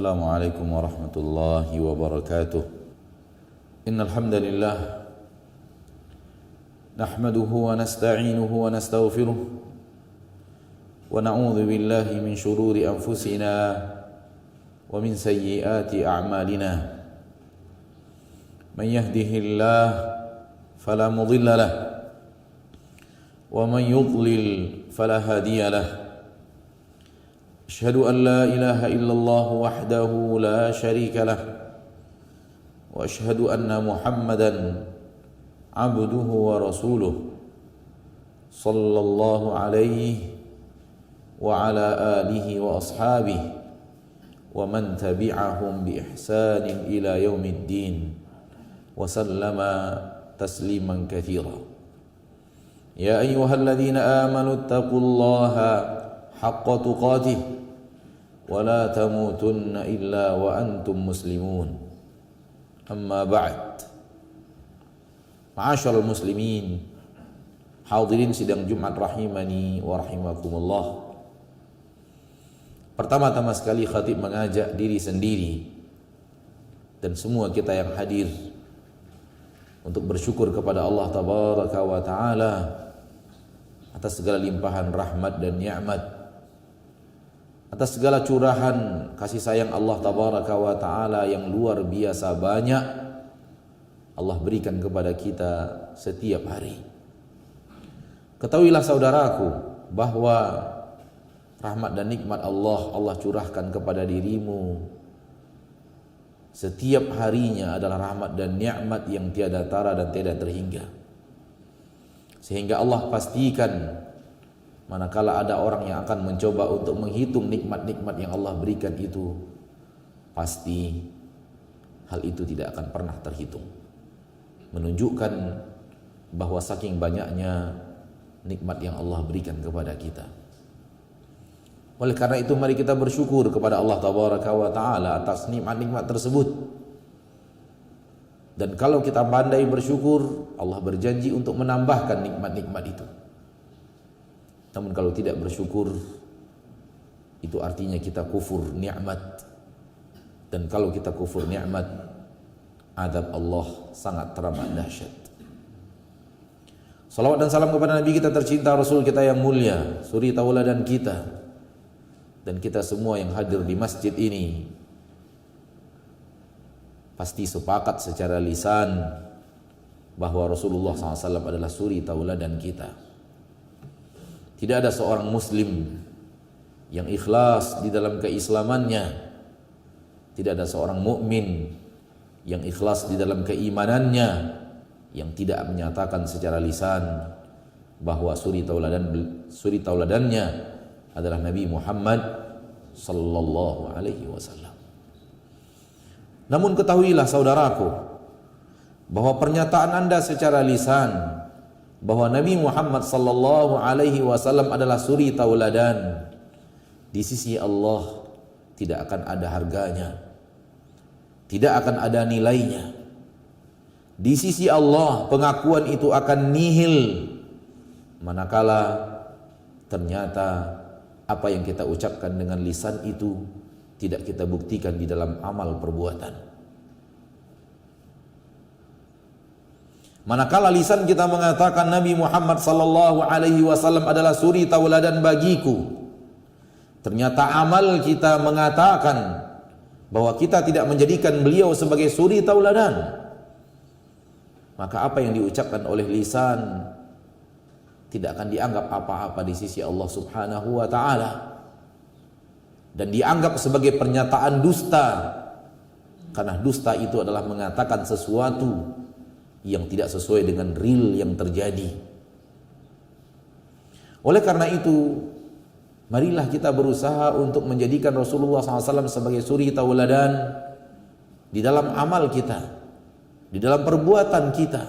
السلام عليكم ورحمة الله وبركاته. إن الحمد لله نحمده ونستعينه ونستغفره ونعوذ بالله من شرور أنفسنا ومن سيئات أعمالنا. من يهده الله فلا مضل له ومن يضلل فلا هادي له. أشهد أن لا إله إلا الله وحده لا شريك له وأشهد أن محمدا عبده ورسوله صلى الله عليه وعلى آله وأصحابه ومن تبعهم بإحسان إلى يوم الدين وسلم تسليما كثيرا. يا أيها الذين آمنوا اتقوا الله حق تقاته ولا تموتن إلا وأنتم مسلمون. أما بعد, Ma'asyiral muslimin, hadirin sidang Jumat rahimani wa rahimakumullah. Pertama-tama sekali khatib mengajak diri sendiri dan semua kita yang hadir untuk bersyukur kepada Allah tabaraka wa taala atas segala limpahan rahmat dan nikmat, atas segala curahan kasih sayang Allah tabaraka wa taala yang luar biasa banyak Allah berikan kepada kita setiap hari. Ketahuilah saudaraku bahwa rahmat dan nikmat Allah curahkan kepada dirimu setiap harinya adalah rahmat dan nikmat yang tiada tara dan tiada terhingga. Sehingga Allah pastikan manakala ada orang yang akan mencoba untuk menghitung nikmat-nikmat yang Allah berikan itu, pasti hal itu tidak akan pernah terhitung. Menunjukkan bahwa saking banyaknya nikmat yang Allah berikan kepada kita. Oleh karena itu mari kita bersyukur kepada Allah tabaraka wa taala atas nikmat-nikmat tersebut. Dan kalau kita pandai bersyukur, Allah berjanji untuk menambahkan nikmat-nikmat itu. Namun kalau tidak bersyukur, itu artinya kita kufur nikmat. Dan kalau kita kufur nikmat, azab Allah sangat teramat dahsyat. Salawat dan salam kepada Nabi kita tercinta, Rasul kita yang mulia, suri tauladan kita, dan kita semua yang hadir di masjid ini pasti sepakat secara lisan bahwa Rasulullah SAW adalah suri tauladan kita. Tidak ada seorang muslim yang ikhlas di dalam keislamannya, tidak ada seorang mukmin yang ikhlas di dalam keimanannya yang tidak menyatakan secara lisan bahwa suri tauladannya adalah Nabi Muhammad sallallahu alaihi wasallam. Namun ketahuilah saudaraku bahwa pernyataan Anda secara lisan bahwa Nabi Muhammad sallallahu alaihi wasallam adalah suri tauladan, di sisi Allah tidak akan ada harganya, tidak akan ada nilainya. Di sisi Allah pengakuan itu akan nihil manakala ternyata apa yang kita ucapkan dengan lisan itu tidak kita buktikan di dalam amal perbuatan. Manakala lisan kita mengatakan Nabi Muhammad sallallahu alaihi wasallam adalah suri tauladan bagiku, ternyata amal kita mengatakan bahwa kita tidak menjadikan beliau sebagai suri tauladan, maka apa yang diucapkan oleh lisan tidak akan dianggap apa-apa di sisi Allah Subhanahu wa taala dan dianggap sebagai pernyataan dusta, karena dusta itu adalah mengatakan sesuatu yang tidak sesuai dengan real yang terjadi. Oleh karena itu, marilah kita berusaha untuk menjadikan Rasulullah SAW sebagai suri tauladan di dalam amal kita, di dalam perbuatan kita,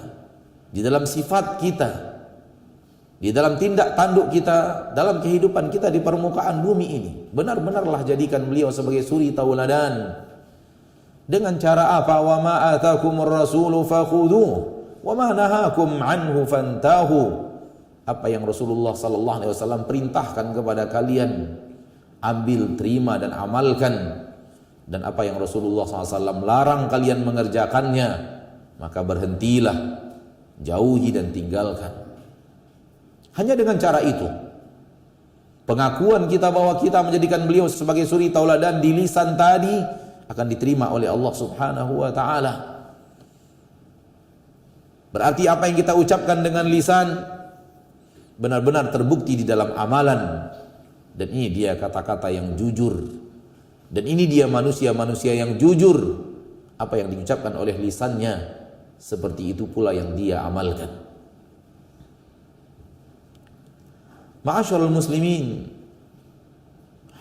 di dalam sifat kita, di dalam tindak tanduk kita, dalam kehidupan kita di permukaan bumi ini. Benar-benarlah jadikan beliau sebagai suri tauladan. Dengan cara apa? Wa ma atakumur rasulu fakhudhuhu wa ma nahakum anhu fantahu. Apa yang Rasulullah sallallahu alaihi wasallam perintahkan kepada kalian, ambil, terima dan amalkan. dan apa yang Rasulullah SAW larang kalian mengerjakannya, maka berhentilah, jauhi dan tinggalkan. Hanya dengan cara itu, pengakuan kita bahwa kita menjadikan beliau sebagai suri tauladan di lisan tadi akan diterima oleh Allah Subhanahu wa taala. Berarti apa yang kita ucapkan dengan lisan benar-benar terbukti di dalam amalan, dan ini dia kata-kata yang jujur. Dan ini dia manusia-manusia yang jujur. Apa yang diucapkan oleh lisannya, seperti itu pula yang dia amalkan. Ma'asyiral muslimin,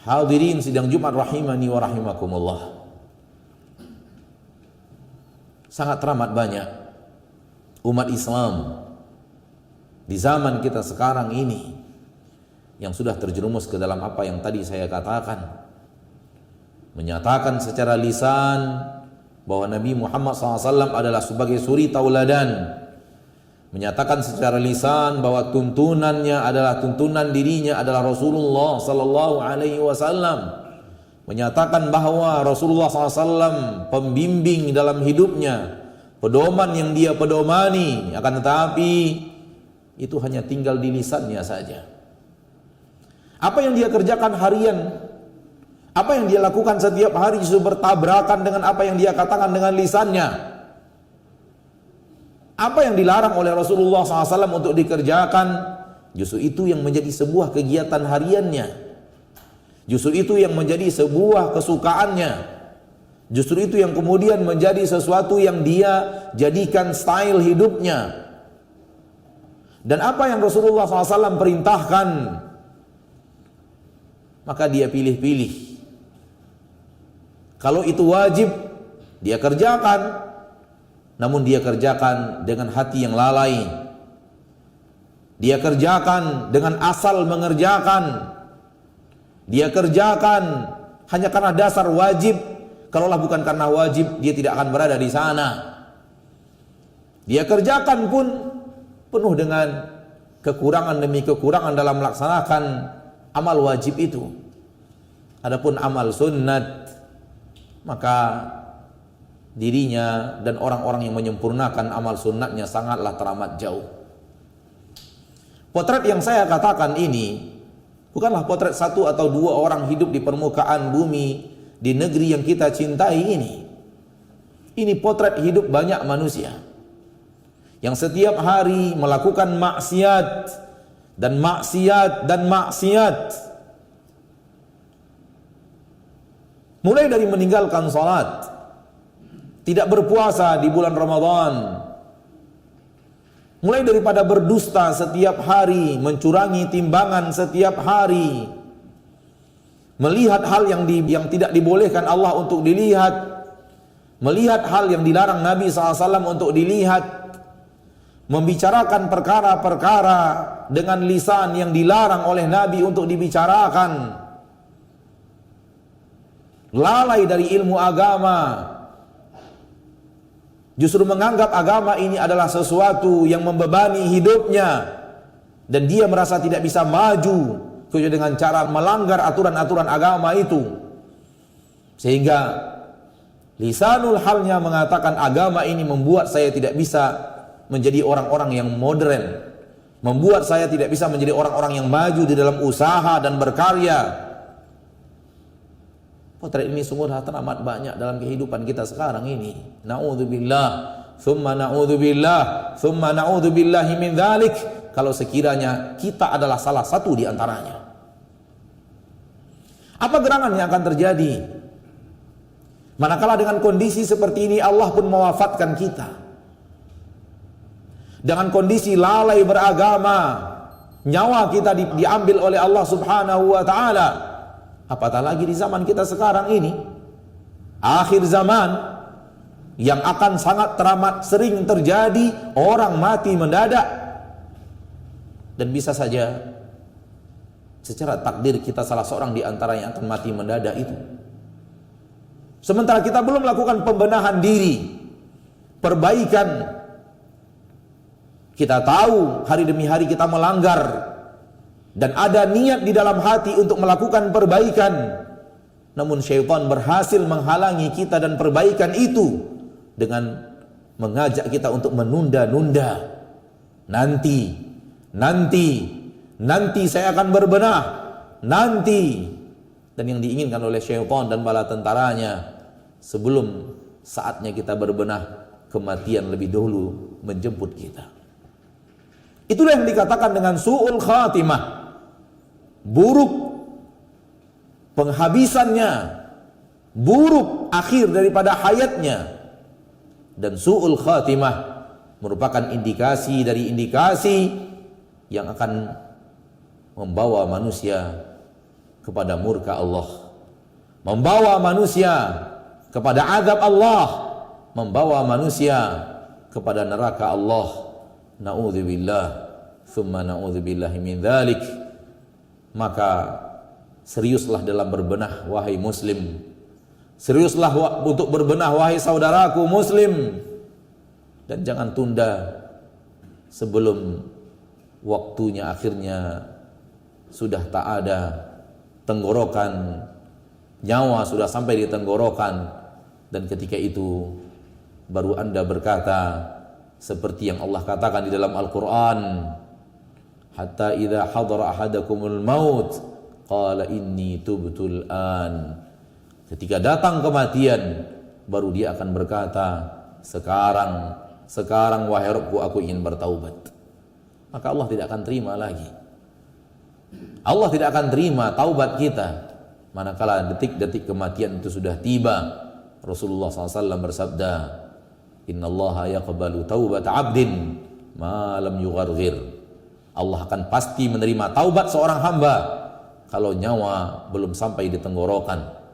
hadirin sidang Jumat rahimani wa rahimakumullah. Sangat teramat banyak umat Islam di zaman kita sekarang ini yang sudah terjerumus ke dalam apa yang tadi saya katakan. Menyatakan secara lisan bahwa Nabi Muhammad SAW adalah sebagai suri tauladan. Menyatakan secara lisan bahwa tuntunannya adalah tuntunan dirinya adalah Rasulullah sallallahu alaihi wasallam. Menyatakan bahwa Rasulullah SAW pembimbing dalam hidupnya, pedoman yang dia pedomani, akan tetapi itu hanya tinggal di lisannya saja. Apa yang dia kerjakan harian, apa yang dia lakukan setiap hari justru bertabrakan dengan apa yang dia katakan dengan lisannya. Apa yang dilarang oleh Rasulullah SAW untuk dikerjakan, justru itu yang menjadi sebuah kegiatan hariannya. Justru itu yang menjadi sebuah kesukaannya. Justru itu yang kemudian menjadi sesuatu yang dia jadikan style hidupnya. Dan apa yang Rasulullah SAW perintahkan, maka dia pilih-pilih. Kalau itu wajib, dia kerjakan, namun dia kerjakan dengan hati yang lalai. Dia kerjakan dengan asal mengerjakan. Dia kerjakan hanya karena dasar wajib. Kalaulah bukan karena wajib, dia tidak akan berada di sana. Dia kerjakan pun penuh dengan kekurangan demi kekurangan dalam melaksanakan amal wajib itu. Adapun amal sunnat, maka dirinya dan orang-orang yang menyempurnakan amal sunnatnya sangatlah teramat jauh. Potret yang saya katakan ini bukanlah potret satu atau dua orang hidup di permukaan bumi di negeri yang kita cintai ini. Ini potret hidup banyak manusia yang setiap hari melakukan maksiat dan maksiat dan maksiat. Mulai dari meninggalkan salat, tidak berpuasa di bulan Ramadan, mulai daripada berdusta setiap hari, mencurangi timbangan setiap hari, melihat hal yang tidak dibolehkan Allah untuk dilihat, melihat hal yang dilarang Nabi SAW untuk dilihat, membicarakan perkara-perkara dengan lisan yang dilarang oleh Nabi untuk dibicarakan, lalai dari ilmu agama, justru menganggap agama ini adalah sesuatu yang membebani hidupnya, dan dia merasa tidak bisa maju kecuali dengan cara melanggar aturan-aturan agama itu. Sehingga lisanul halnya mengatakan agama ini membuat saya tidak bisa menjadi orang-orang yang modern, membuat saya tidak bisa menjadi orang-orang yang maju di dalam usaha dan berkarya. Potret ini sungguh teramat banyak dalam kehidupan kita sekarang ini. Na'udzubillah, thumma na'udzubillah, thumma na'udzubillahi min dzalik. Kalau sekiranya kita adalah salah satu di antaranya. Apa gerangan yang akan terjadi? Manakala dengan kondisi seperti ini Allah pun mewafatkan kita. Dengan kondisi lalai beragama, nyawa kita diambil oleh Allah Subhanahu wa taala. Apatah lagi di zaman kita sekarang ini, akhir zaman, yang akan sangat teramat sering terjadi, orang mati mendadak. Dan bisa saja secara takdir kita salah seorang di antara yang akan mati mendadak itu. Sementara kita belum melakukan pembenahan diri, perbaikan. Kita tahu hari demi hari kita melanggar, dan ada niat di dalam hati untuk melakukan perbaikan, Namun syaitan berhasil menghalangi kita dan perbaikan itu dengan mengajak kita untuk menunda-nunda. Nanti saya akan berbenah. Nanti. Dan yang diinginkan oleh syaitan dan bala tentaranya, sebelum saatnya kita berbenah, kematian lebih dahulu menjemput kita. Itulah yang dikatakan dengan su'ul khatimah. Buruk penghabisannya, buruk akhir daripada hayatnya. Dan su'ul khatimah merupakan indikasi dari indikasi yang akan membawa manusia kepada murka Allah, membawa manusia kepada azab Allah, membawa manusia kepada neraka Allah. Na'udzubillah, thumma na'udzubillahi min dzalik. Maka seriuslah dalam berbenah wahai muslim. Seriuslah untuk berbenah wahai saudaraku muslim. Dan jangan tunda sebelum waktunya akhirnya sudah tak ada tenggorokan, nyawa sudah sampai di tenggorokan, dan ketika itu baru Anda berkata seperti yang Allah katakan di dalam Al-Quran, hatta idza hadara ahadakumul maut qala inni tubtul an. Ketika datang kematian, baru dia akan berkata, sekarang wahai Rabbku, aku ingin bertaubat. Maka Allah tidak akan terima lagi. Allah tidak akan terima taubat kita manakala detik-detik kematian itu sudah tiba. Rasulullah SAW bersabda, innallaha yaqbalu taubat abdin ma lam yugharghir. Allah akan pasti menerima taubat seorang hamba kalau nyawa belum sampai di tenggorokan.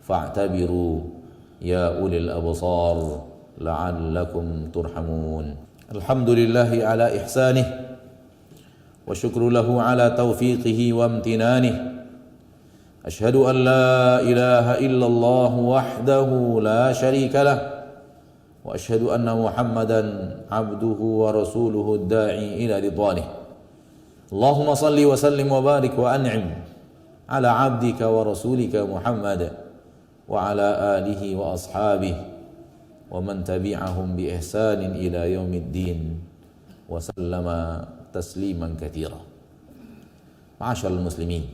Fa'tabiru ya ulil absar la'allakum turhamun. Alhamdulillahi ala ihsanih wa syukru lahu ala taufiqihi wa amtinanih. Ashhadu an la ilaha illallah wahdahu la syarika lah wa ashhadu anna Muhammadan abduhu wa rasuluhu ad-da'i ila ridwanih. Allahumma salli wa sallim wa barik wa an'im ala abdika wa rasulika Muhammad wa ala alihi wa ashabihi wa man tabi'ahum bi ihsanin ila yaumiddin wa sallama tasliman katsira. Ma'asyiral muslimin,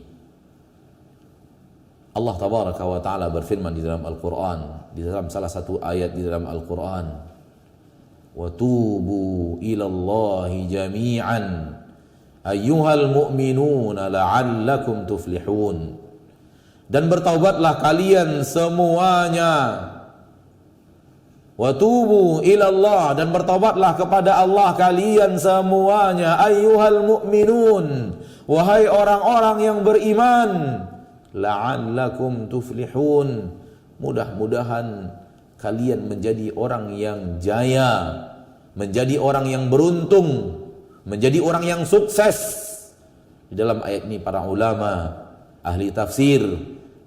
Allah tabaraka wa taala berfirman di dalam Al-Qur'an, di dalam salah satu ayat di dalam Al-Qur'an, wa tubu ilallahi jami'an ayyuhal mu'minuna la'allakum tuflihun. Dan bertaubatlah kalian semuanya. Wa tubu ilallah, dan bertaubatlah kepada Allah kalian semuanya. Ayyuhal mu'minun, wahai orang-orang yang beriman. La'allakum tuflihun, mudah-mudahan kalian menjadi orang yang jaya, menjadi orang yang beruntung, menjadi orang yang sukses. Di dalam ayat ini para ulama ahli tafsir,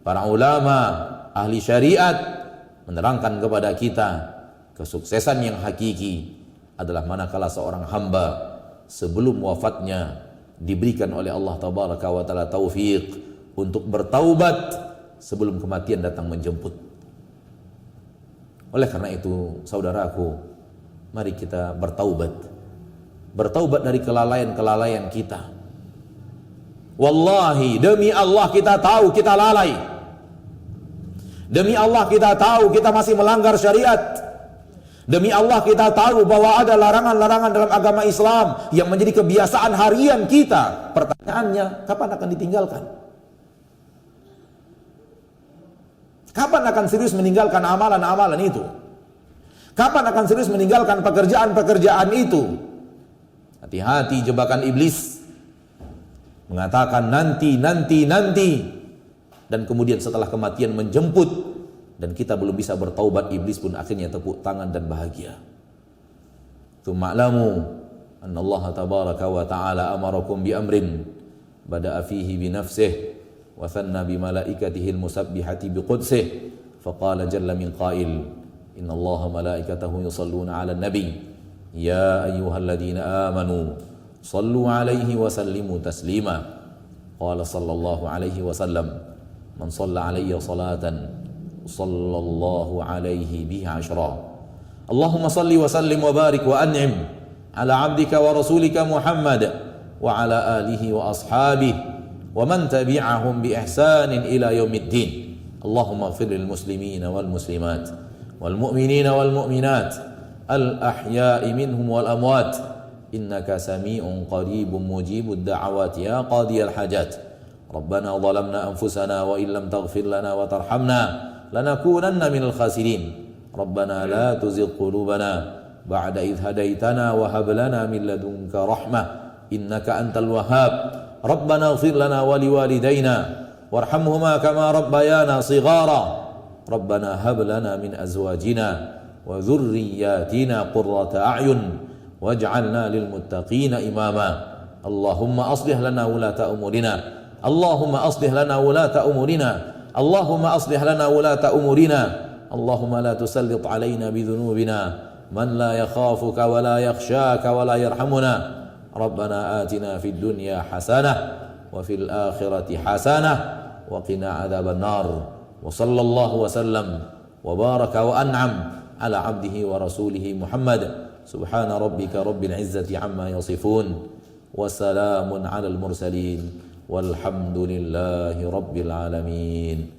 para ulama ahli syariat menerangkan kepada kita kesuksesan yang hakiki adalah manakala seorang hamba sebelum wafatnya diberikan oleh Allah tabaraka wa taala taufik untuk bertaubat sebelum kematian datang menjemput. Oleh karena itu, saudaraku, mari kita bertaubat. Bertaubat dari kelalaian-kelalaian kita. Wallahi, demi Allah kita tahu kita lalai. Demi Allah kita tahu kita masih melanggar syariat. Demi Allah kita tahu bahwa ada larangan-larangan dalam agama Islam yang menjadi kebiasaan harian kita. Pertanyaannya, kapan akan ditinggalkan? Kapan akan serius meninggalkan amalan-amalan itu? Kapan akan serius meninggalkan pekerjaan-pekerjaan itu? Hati-hati jebakan iblis. Mengatakan nanti. Dan kemudian setelah kematian menjemput dan kita belum bisa bertaubat, iblis pun akhirnya tepuk tangan dan bahagia. Tuma'lamu anna Allah tabaraka wa ta'ala amarakum bi amrin bada'a fihi bi nafsihi wa thanna bi malaikatihi al-musabbihati bi qudsih faqala jalla min qail inna Allah malaikatahu yusalluna 'alan nabi ya ayyuhalladzina amanu sallu 'alaihi wa sallimu taslima. Qala sallallahu alaihi wasallam من صلى علي صلاة صلى الله عليه بها عشرا اللهم صل وسلم وبارك وأنعم على عبدك ورسولك محمد وعلى آله وأصحابه ومن تبعهم بإحسان إلى يوم الدين اللهم اغفر للمسلمين والمسلمات والمؤمنين والمؤمنات الأحياء منهم والأموات إنك سميع قريب مجيب الدعوات يا قاضي الحاجات ربنا ظلمنا أنفسنا وإن لم تغفر لنا وترحمنا لنكونن من الخاسرين ربنا لا تزغ قلوبنا بعد إذ هديتنا وهب لنا من لدنك رحمة إنك أنت الوهاب ربنا اغفر لنا ولوالدينا وارحمهما كما ربيانا صغارا ربنا هب لنا من أزواجنا وذرياتنا قرة أعين واجعلنا للمتقين إماما اللهم أصلح لنا ولاة أمورنا اللهم أصلح لنا ولاة أمورنا اللهم أصلح لنا ولاة أمورنا اللهم لا تسلط علينا بذنوبنا من لا يخافك ولا يخشاك ولا يرحمنا ربنا آتنا في الدنيا حسنة وفي الآخرة حسنة وقنا عذاب النار وصلى الله وسلم وبارك وأنعم على عبده ورسوله محمد سبحان ربك رب العزة عما يصفون وسلام على المرسلين والحمد لله رب العالمين